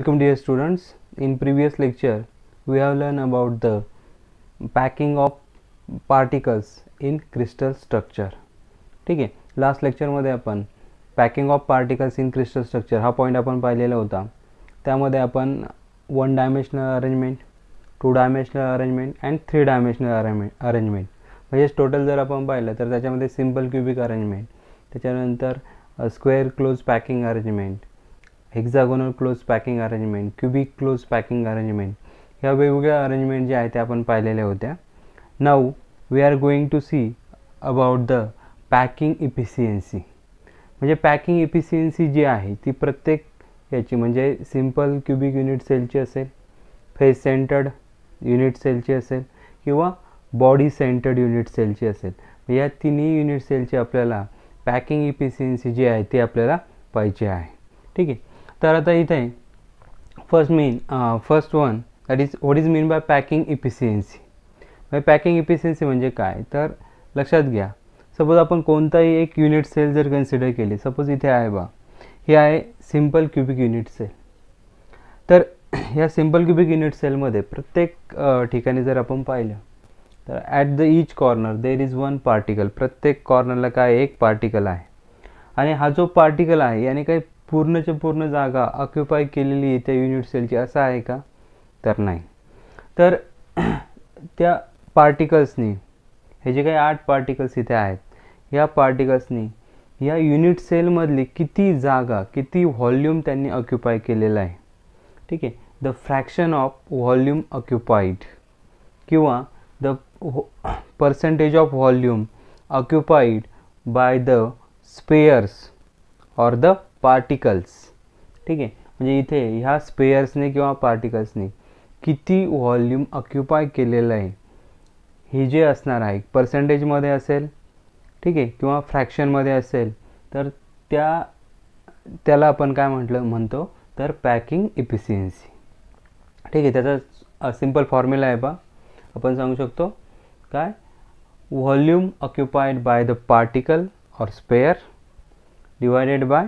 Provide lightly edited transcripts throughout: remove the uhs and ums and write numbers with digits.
Welcome dear students. In previous lecture we have learned about the packing of particles in crystal structure. ठीक आहे, last लेक्चरमध्ये आपण packing of particles in crystal structure हा point आपण पाहिलेला होता. त्यामध्ये आपण 1 dimensional arrangement, 2 dimensional arrangement and 3 dimensional arrangement म्हणजे टोटल जर आपण पाहिलं तर त्याच्यामध्ये सिम्पल क्यूबिक अरेंजमेंट, त्याच्यानंतर square close packing arrangement, hexagonal close packing arrangement, cubic close packing arrangement ह्या वेगवेगळ्या अरेंजमेंट ज्या आहेत त्या आपण पाहिलेल्या होत्या. Now we are going to see about the packing efficiency. म्हणजे पॅकिंग इफिशियन्सी जी आहे ती प्रत्येक याची म्हणजे सिम्पल क्यूबिक युनिट सेलची असेल, फेस सेंटर्ड युनिट सेलची असेल किंवा बॉडी सेंटर्ड युनिट सेलची असेल. या तिन्ही युनिट सेलची आपल्याला पॅकिंग इफिशियन्सी जी आहे ती आपल्याला पाहिजे आहे. ठीक आहे, तर आता इथे first one that is what is mean by packing efficiency. Packing efficiency म्हणजे काय तर लक्षात घ्या. सपोज आपण कोणताही एक युनिट सेल जर कन्सिडर केली, सपोज इथे आहे बा, ही आहे सिम्पल क्यूबिक युनिट सेल. तर ह्या सिम्पल क्यूबिक युनिट सेलमध्ये प्रत्येक ठिकाणी जर आपण पाहिलं तर at the each corner there is one particle. प्रत्येक कॉर्नरला काय एक पार्टिकल आहे आणि हा जो पार्टिकल आहे याने काही पूर्णच्या पूर्ण जागा ऑक्युपाय केलेली आहे त्या युनिट सेलची, असं आहे का तर नाही. तर त्या पार्टिकल्सनी हे जे काही 8 पार्टिकल्स इथे आहेत या पार्टिकल्सनी या युनिट सेलमधली किती जागा, किती व्हॉल्यूम त्यांनी ऑक्युपाय केलेलं आहे. ठीक आहे, the fraction of volume occupied किंवा the percentage of volume occupied by the spheres or the particles. ठीक आहे, म्हणजे इथे ह्या स्पेअर्सने किंवा पार्टिकल्सने किती व्हॉल्यूम ऑक्युपाय केलेलं आहे हे जे असणार आहे पर्सेंटेजमध्ये असेल, ठीक आहे, किंवा फ्रॅक्शनमध्ये असेल तर त्याला आपण काय म्हणतो तर पॅकिंग इफिशियन्सी. ठीक आहे, त्याचा सिम्पल फॉर्म्युला आहे बा, आपण सांगू शकतो काय volume occupied by the particle और sphere divided by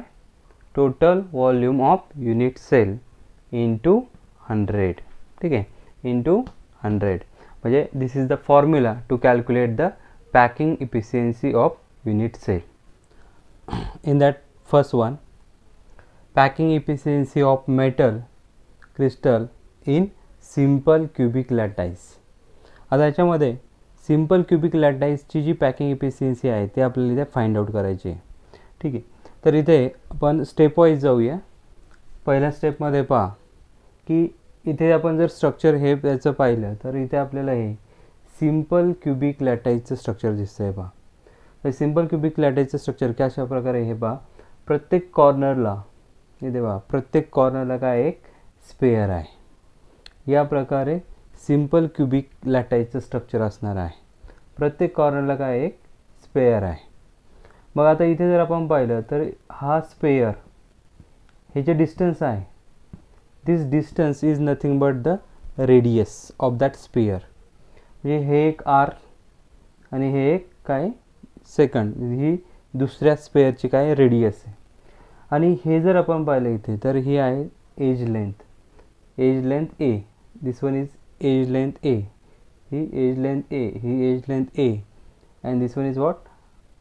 total volume of unit cell into 100. ठीक आहे, इंटू 100 म्हणजे this is the formula to calculate the packing efficiency of unit cell. In that first one, packing efficiency of metal crystal in simple cubic lattice. आता याच्यामध्ये simple cubic लॅटाईसची जी packing efficiency आहे ते आपल्याला इथे find out करायची आहे. ठीक आहे, तर इथे आपण स्टेप वाईज जाऊया. पहिल्या स्टेपमध्ये पहा की इथे आपण जर स्ट्रक्चर हे याचं पाहिलं तर इथे आपल्याला हे सिम्पल क्यूबिक लॅटाईसचं स्ट्रक्चर दिसतं आहे पहा. तर सिम्पल क्यूबिक लॅटाईसचं स्ट्रक्चर कशा प्रकारे हे पहा, प्रत्येक कॉर्नरला इथे पहा, प्रत्येक कॉर्नरला काय एक स्पेअर आहे. या प्रकारे सिम्पल क्यूबिक लॅटाईसचं स्ट्रक्चर असणार आहे. प्रत्येक कॉर्नरला काय एक स्पेअर आहे. मग आता इथे जर आपण पाहिलं तर हा स्पेअर हे जे डिस्टन्स आहे, this distance is nothing but the radius of that sphere. म्हणजे हे एक आर आणि हे एक काय सेकंड, ही दुसऱ्या स्पेअरची काय रेडियस आहे. आणि हे जर आपण पाहिलं इथे तर ही आहे edge length a. This one is edge length a, ही एज लेंथ ए, ही edge length a and this one is what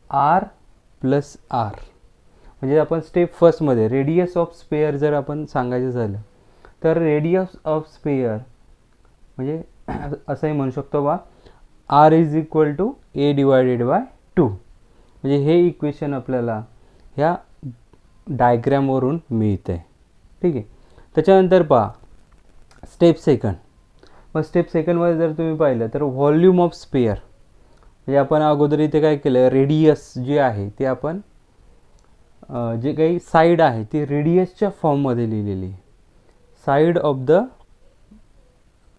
r plus r. म्हणजे आपण स्टेप फर्स्टमध्ये रेडियस ऑफ स्पेअर जर आपण सांगायचं झालं तर रेडियस ऑफ स्पेअर म्हणजे असंही म्हणू शकतो बा r is equal to a divided by 2. म्हणजे हे इक्वेशन आपल्याला ह्या डायग्रॅमवरून मिळतं आहे. ठीक आहे, त्याच्यानंतर पहा स्टेप सेकंड. मग स्टेप सेकंडमध्ये जर तुम्ही पाहिलं तर व्हॉल्यूम ऑफ स्पेअर म्हणजे आपण अगोदर इथे काय केलं, रेडियस जी आहे ती आपण जे काही साईड आहे ती रेडियसच्या फॉर्ममध्ये लिहिलेली आहे. Side of the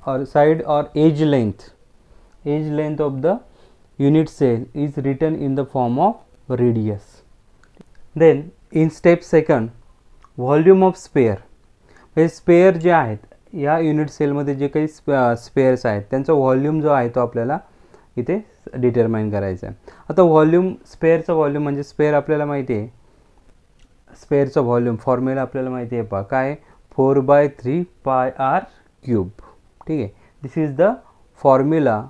or side or edge length of the unit cell is written in the form of radius. Then in step second, volume of sphere. हे स्पेअर जे आहेत या युनिट सेलमध्ये जे काही स्पेअर्स आहेत त्यांचा व्हॉल्यूम जो आहे तो आपल्याला इथे डिटरमाइन करायचा आहे. आता व्हॉल्यूम, स्पेअरचा व्हॉल्यूम म्हणजे स्पेअर आपल्याला माहिती आहे, स्पेअरचा व्हॉल्यूम फॉर्म्युला आपल्याला माहिती आहे पहा काय 4/3 पाय आर क्यूब. ठीक आहे. This is the formula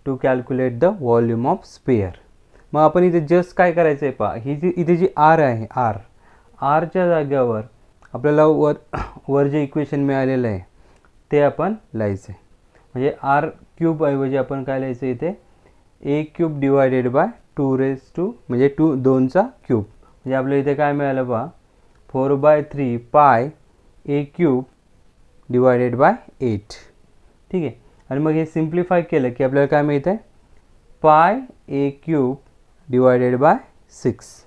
to calculate the volume of sphere. मग आपण इथे जस्ट काय करायचं आहे पहा, ही जी इथे जी आर आहे, आरच्या जागेवर आपल्याला वर जे इक्वेशन मिळालेलं आहे ते आपण लिहायचं आहे. म्हणजे आर क्यूब ऐवजी आपण काय लिहायचं इथे, ए क्यूब डिवायडेड बाय 2 म्हणजे 2चा क्यूब. म्हणजे आपल्याला इथे काय मिळालं पहा, 4/3 पाय ए क्यूब डिवायडेड बाय 8. ठीक आहे. आणि मग हे सिम्प्लिफाय केलं की आपल्याला काय मिळतं आहे, पाय ए क्यूब डिवायडेड बाय 6.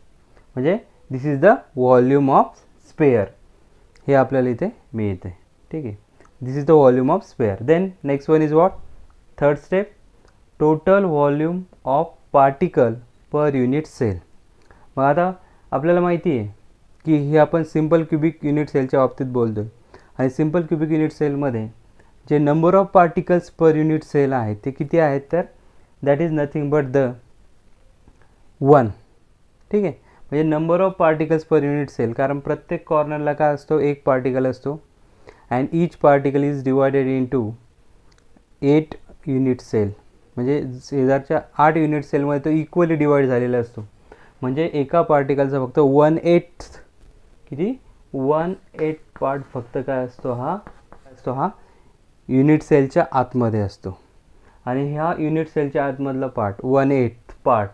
म्हणजे this is the volume of sphere. हे आपल्याला इथे मिळते. ठीक आहे. This is the volume of sphere. Then next one is what, third step, total volume of particle per unit cell. मग आता आपल्याला माहिती आहे की हे आपण सिम्पल क्युबिक युनिट सेलच्या बाबतीत बोलतो आहे. आणि सिम्पल क्युबिक युनिट सेलमध्ये जे number of particles per unit cell आहेत ते किती आहेत, तर that is nothing but the 1. ठीक आहे. म्हणजे number of particles per unit cell, कारण प्रत्येक कॉर्नरला काय असतो, एक पार्टिकल असतो. And each particle is divided into 8 unit cell. म्हणजे शेजारच्या 8 युनिट सेलमध्ये तो इक्वली डिवाइड झालेला असतो. म्हणजे एका पार्टिकलचा फक्त 1/8 किती 1/8 पार्ट फक्त काय असतो, हा युनिट सेलच्या आतमध्ये असतो. आणि ह्या युनिट सेलच्या आतमधला पार्ट 1/8 पार्ट.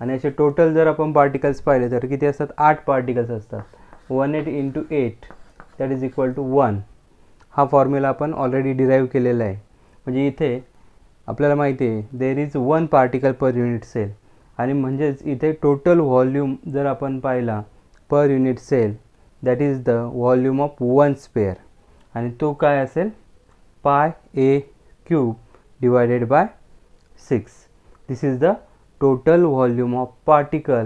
आणि असे टोटल जर आपण पार्टिकल्स पाहिले तर किती असतात, 8 पार्टिकल्स असतात. 1/8 into 8 that is equal to 1. हा फॉर्म्युला आपण ऑलरेडी डिराईव्ह केलेला आहे. म्हणजे इथे आपल्याला माहिती आहे there is 1 particle per unit cell. आणि म्हणजेच इथे टोटल व्हॉल्यूम जर आपण पाहिला per unit cell that is the volume of 1 sphere. आणि तो काय असेल, pi a cube divided by 6. This is the total volume of particle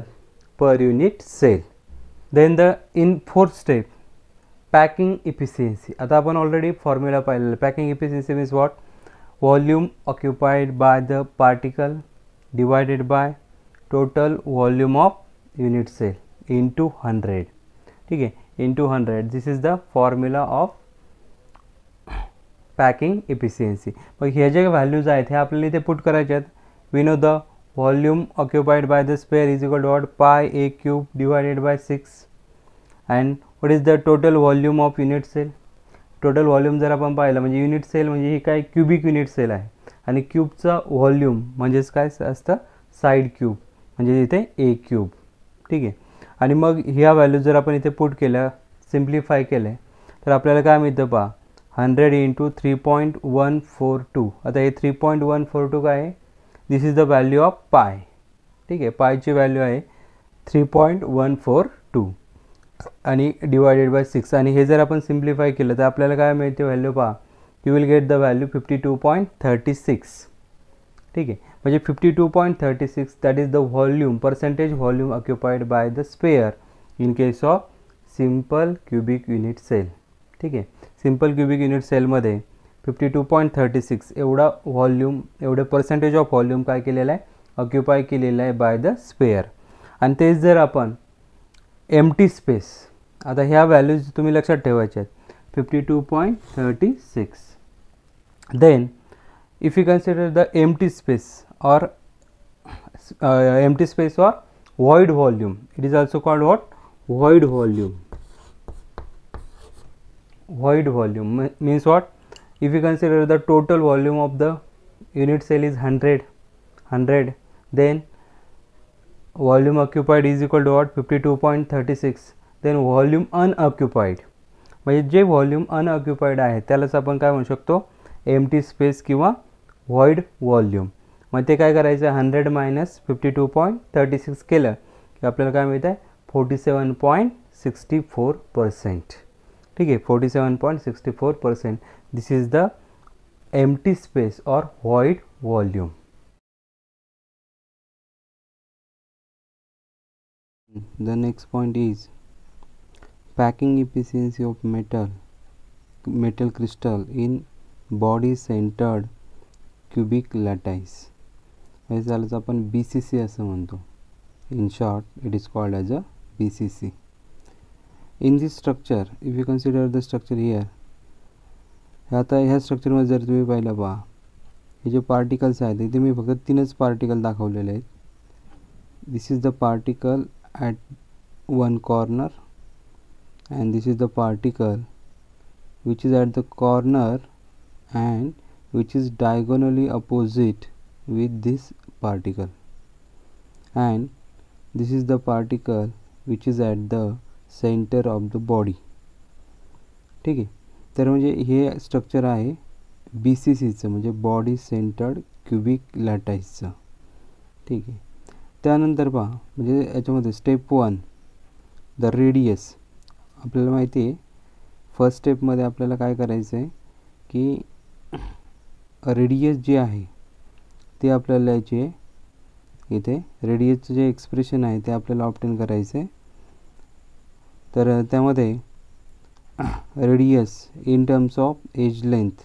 per unit cell. Then in fourth step, packing efficiency. आता आपण already formula पाहिलेला. Packing efficiency means what, volume occupied by the particle divided by total volume of unit cell into 100. ठीक आहे, into 100. This is the formula of packing efficiency. मग ह्या ज्या values आहेत हे आपल्याला इथे पुट करायचे आहेत. We know the volume occupied by the sphere is equal to what, pi a cube divided by 6. and what is the total volume of unit cell. total volume जर आपण पाहिलं म्हणजे युनिट सेल म्हणजे ही काय cubic unit sale आहे. आणि क्यूबचा volume म्हणजेच काय असतं, साईड क्यूब म्हणजे इथे ए क्यूब. ठीक आहे. आणि मग ह्या व्हॅल्यू जर आपण इथे पुट केल्या, सिम्प्लिफाय केले तर आपल्याला काय मिळतं पहा, 100 इंटू 3.142. आता हे 3.142 काय आहे, this is the value of पाय. ठीक आहे. पायची व्हॅल्यू आहे 3.142 आणि डिवायडेड बाय 6. आणि हे जर आपण सिम्प्लिफाय केलं तर आपल्याला काय मिळते व्हॅल्यू पहा, you will get the value 52.36. ठीक आहे. म्हणजे 52.36 that is the volume, percentage volume occupied by the sphere in case of simple cubic unit cell. ठीक आहे. सिम्पल क्युबिक युनिट सेलमध्ये 52.36 एवढा व्हॉल्यूम, एवढे पर्सेंटेज ऑफ व्हॉल्यूम काय केलेलं आहे, ऑक्युपाय केलेलं आहे बाय द स्पेअर. आणि तेच जर आपण एम्प्टी स्पेस, आता ह्या व्हॅल्यूज तुम्ही लक्षात ठेवायच्या आहेत, 52.36. Then if you consider the empty space और void volume, it is also called what, void volume. Void volume means what, if you consider the total volume of the unit cell is 100, then volume occupied is equal to what, 52.36. then volume unoccupied, म्हणजे जे volume unoccupied आहे त्यालाच आपण काय म्हणू शकतो, empty space किंवा void volume. मग ते काय करायचं, 100 मायनस 52.36 केलं की आपल्याला काय मिळतं आहे, 47.64%. ठीक आहे, 47.64%. दिस इज द एम्प्टी स्पेस और void volume. The next point is packing efficiency of metal crystal in body centered cubic lattice. हे झालंच आपण BCC असं म्हणतो. In short, it is called as a BCC. In this structure if you consider the structure here, आता ह्या स्ट्रक्चरमध्ये जर तुम्ही पाहिलं पहा, हे जे पार्टिकल्स आहेत इथे मी फक्त 3च पार्टिकल दाखवलेले आहेत. This is the particle at one corner and this is the particle which is at the corner and which is diagonally opposite with this particle, and this is the particle which is at the center of the body. ठीक आहे. तर म्हणजे हे structure आहे BCCचं, म्हणजे body centred cubic लॅटाईसचं. ठीक आहे. त्यानंतर पहा, म्हणजे याच्यामध्ये स्टेप 1 द रेडियस. आपल्याला माहिती आहे फर्स्ट स्टेपमध्ये आपल्याला काय करायचं आहे की रेडियस जे आहे ते आपल्याला लिहायचे आहे. इथे रेडियसचं जे एक्सप्रेशन आहे ते आपल्याला ऑब्टेन करायचं आहे. तर त्यामध्ये radius in terms of edge length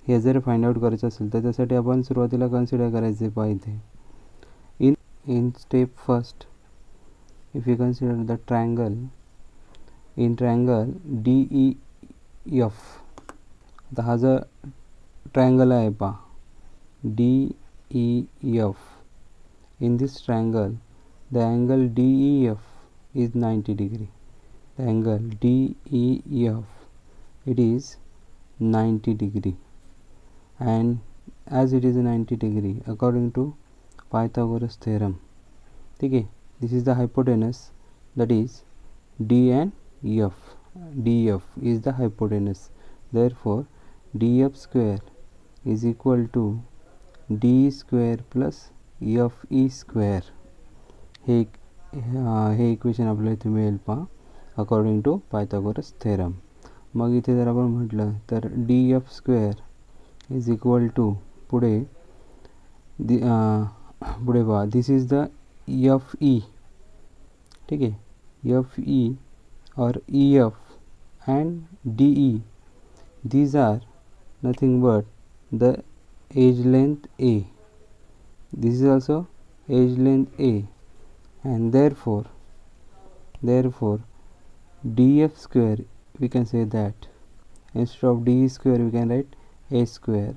हे जर फाइंड आउट करायचं असेल तर त्यासाठी आपण सुरुवातीला कन्सिडर करायचं आहे. पहा इथे in step first if you consider the triangle, in triangle DEF. आता हा जो ट्रायंगल आहे पहा DEF, in this triangle the angle DEF is 90 degree. The angle DEF it is 90 degree, and as it is 90 degree according to Pythagoras theorem, ठीक है, this is the hypotenuse, that is D and F. DF is the hypotenuse, therefore DF square is equal to D square plus FE square. हे equation आपल्याला इथे मिळेल पहा according to Pythagoras theorem. मग इथे जर आपण म्हटलं तर DF square is equal to पुढे पहा दिस इज द FE. ठीक आहे. FE or EF and DE, these are nothing but the edge length A. This is also edge length A, and therefore DF square we can say that instead of DE square we can write A square,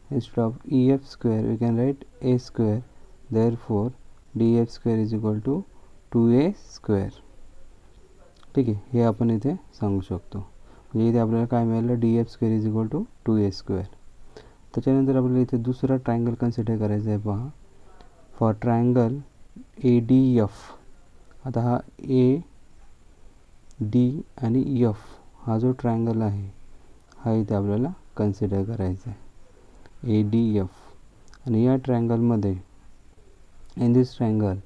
instead of EF square we can write A square, therefore DF square is equal to 2A square. ठीक आहे. हे आपण इथे सांगू शकतो. म्हणजे इथे आपल्याला काय मिळालं, DF square is equal to 2A square. त्याच्यानंतर आपल्याला इथे दुसरा ट्रायंगल कन्सिडर करायचा आहे पहा, फॉर ट्रायंगल ADF. आता हा AD आणि F हा जो ट्रायंगल आहे हा इथे आपल्याला कन्सिडर करायचा आहे ADF. आणि या ट्रायंगलमध्ये in this triangle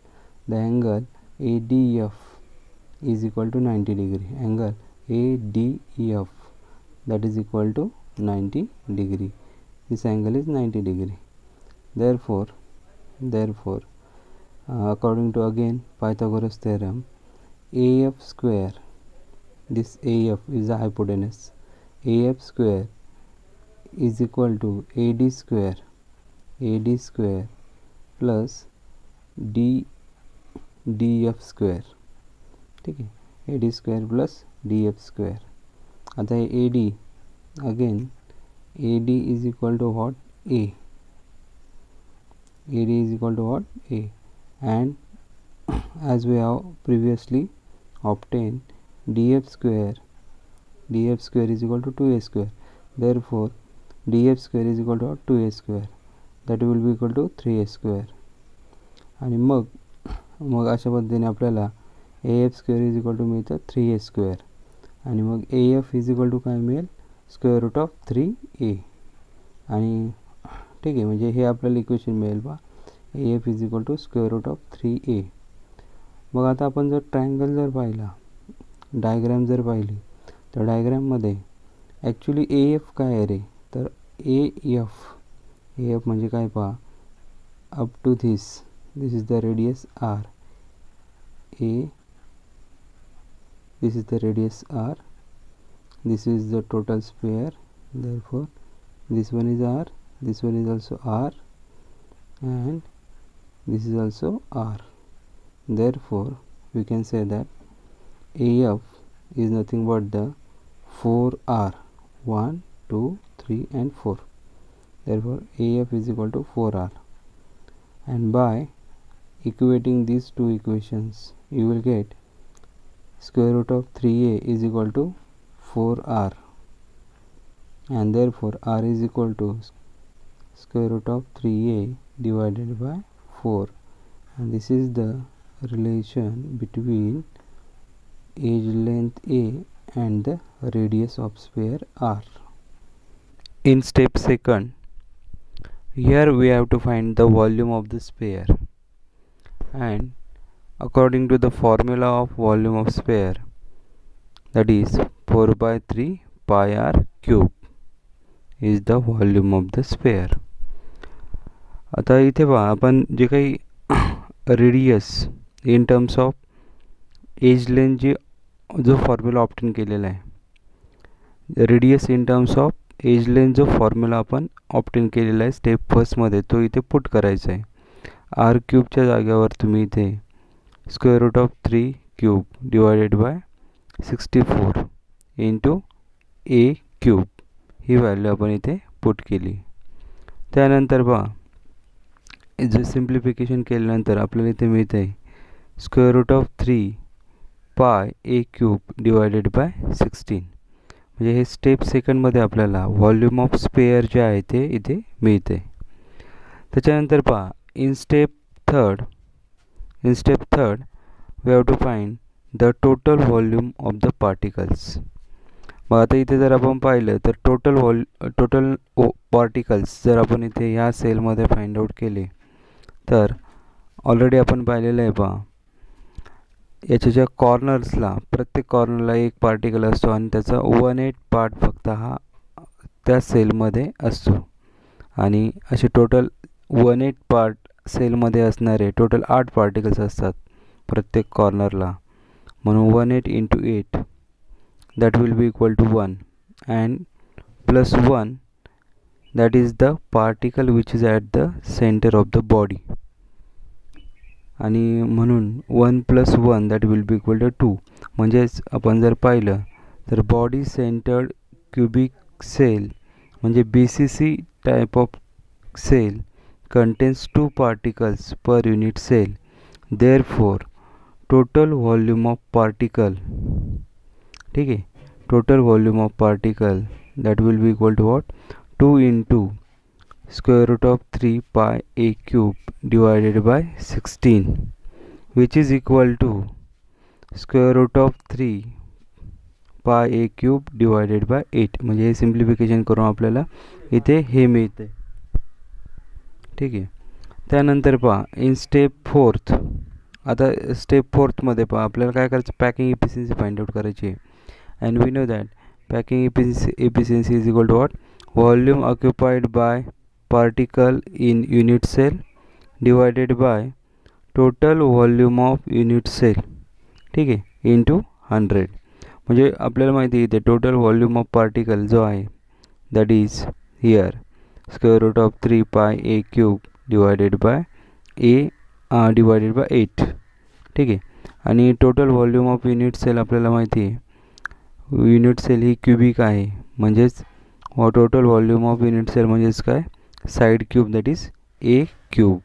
the angle ADF is equal to 90 degree. Angle ADF that is equal to 90 degree. This angle is 90 degree. Therefore according to again Pythagoras theorem, AF square, this AF is the hypotenuse, AF square is equal to AD square plus DF square. ठीक है. AD square plus DF square. आता हे AD again AD is equal to what A. AD is equal to what? A. And as we have previously obtained DF square is equal to 2A square, therefore DF square is equal to 2A square, that will be equal to 3A square. आणि मग अशा पद्धतीने आपल्याला AF square is equal to मिळतं 3A square. आणि मग AF is equal to काय मिळेल, स्क्वेअर रूट ऑफ 3A. आणि ठीक आहे, म्हणजे हे आपल्याला इक्वेशन मिळेल पहा AF is equal to square root of 3A. मग आता आपण जर ट्रायंगल जर पाहिला, डायग्रॅम जर पाहिली, तर डायग्रॅममध्ये ॲक्च्युली AF काय आहे रे, तर AF म्हणजे काय पहा, up to this is the radius R. This is the radius R, this is the total sphere, therefore this one is R, this one is also R, and this is also R. Therefore we can say that AF is nothing but the 4R, 1, 2, 3 and 4. Therefore AF is equal to 4R, and by equating these two equations you will get square root of 3A is equal to 4R, and therefore R is equal to square root of 3A divided by 4, and this is the relation between edge length A and the radius of sphere R. In step second, here we have to find the volume of the sphere, and according to the formula of volume of sphere, that is 4 by 3 pi r cube is the volume of the sphere. आता इथे पहा आपण जे काही radius in terms of edge length जो formula obtain केलेला आहे, radius in terms of edge length जो फॉर्म्युला आपण ऑप्टेन केलेला आहे स्टेप फर्स्टमध्ये, तो इथे पुट करायचा आहे. आर क्यूबच्या जागेवर तुम्ही इथे square root of 3 cube divided by 64 into a cube ही व्हॅल्यू आपण इथे पुट केली. त्यानंतर पहा जे सिम्प्लिफिकेशन केल्यानंतर आपल्याला इथे मिळतं आहे स्क्वेअर रूट ऑफ 3 पाय ए क्यूब डिवायडेड बाय 16. म्हणजे हे स्टेप सेकंडमध्ये आपल्याला व्हॉल्यूम ऑफ स्पेअर जे आहे ते इथे मिळते. त्याच्यानंतर पहा in step third we have to find the total volume of the particles. मग आता इथे जर आपण पाहिलं तर टोटल पार्टिकल्स जर आपण इथे ह्या सेलमध्ये फाइंड आउट केले तर ऑलरेडी आपण पाहिलेलं आहे पहा याच्या ज्या कॉर्नर्सला प्रत्येक कॉर्नरला एक पार्टिकल असतो आणि त्याचा 1/8 पार्ट फक्त हा त्या सेलमध्ये असतो, आणि असे टोटल 1/8 पार्ट सेलमध्ये असणारे टोटल 8 पार्टिकल्स असतात प्रत्येक कॉर्नरला. म्हणून 1/8 into 8 that will be equal to 1 and plus 1 that is the particle which is at the centre of the body, आणि म्हणून 1 + 1 that will be equal to 2. म्हणजेच आपण जर पाहिलं तर बॉडी सेंटर्ड क्युबिक सेल म्हणजे BCC type of cell contains 2 particles per unit cell. Therefore total volume of particle, ठीक है, total volume of particle that will be equal to what, 2 into square root of 3 pi a cube divided by 16, which is equal to square root of 3 pi a cube divided by 8. म्हणजे हे simplification करून आपल्याला इथे हे मिळते. ठीक आहे. त्यानंतर पहा इन स्टेप फोर्थ, आता स्टेप फोर्थमध्ये पहा आपल्याला काय करायचं, पॅकिंग इफिशियन्सी फाइंड आउट करायची आहे. And we know that packing efficiency is equal to what, volume occupied by particle in unit cell divided by total volume of unit cell, ठीक आहे, into 100. म्हणजे आपल्याला माहिती आहे इथे टोटल व्हॉल्यूम ऑफ पार्टिकल जो आहे that is here square root of 3 pi a cube divided by 8, ठीक आहे. आणि total volume of unit cell आपल्याला माहिती आहे युनिट सेल ही क्युबिक आहे, म्हणजेच total volume of unit cell म्हणजेच काय, side cube that is a cube,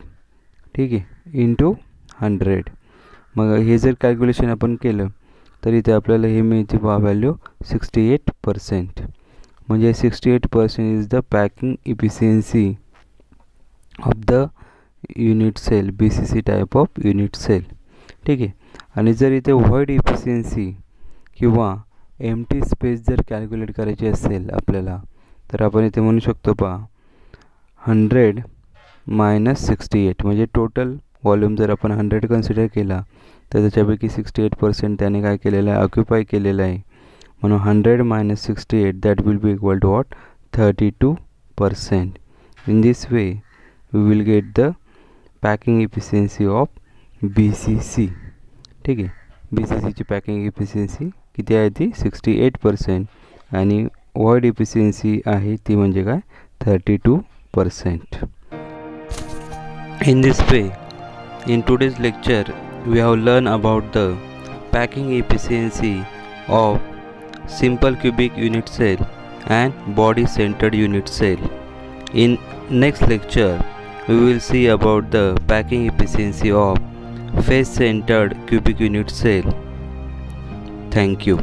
ठीक आहे, इंटू 100. मग हे जर कॅल्क्युलेशन आपण केलं तर इथे आपल्याला हे मिळते पहा व्हॅल्यू 68%. म्हणजे 68% is the packing efficiency of the unit cell, BCC type of unit cell, ठीक आहे. आणि जर इथे व्हॉइड इफिशियन्सी किंवा एम्प्टी स्पेस जर कॅल्क्युलेट करायची असेल आपल्याला तर आपण इथे म्हणू शकतो पहा 100 - 68. म्हणजे टोटल व्हॉल्यूम जर आपण 100 कन्सिडर केला तर त्याच्यापैकी 68% त्याने काय केलेलं आहे, ऑक्युपाय केलेलं आहे. म्हणून 100 - 68 that will be equal to what, 32%. In this way we will get the packing efficiency of BCC, ठीक आहे. BCC ची पॅकिंग इफिशियन्सी किती आहे ती 68%, आणि व्हॉइड इफिशियन्सी आहे ती म्हणजे काय 32%. In this way, in today's lecture we have learned about the packing efficiency of simple cubic unit cell and body centered unit cell. In next lecture, we will see about the packing efficiency of face centered cubic unit cell. Thank you.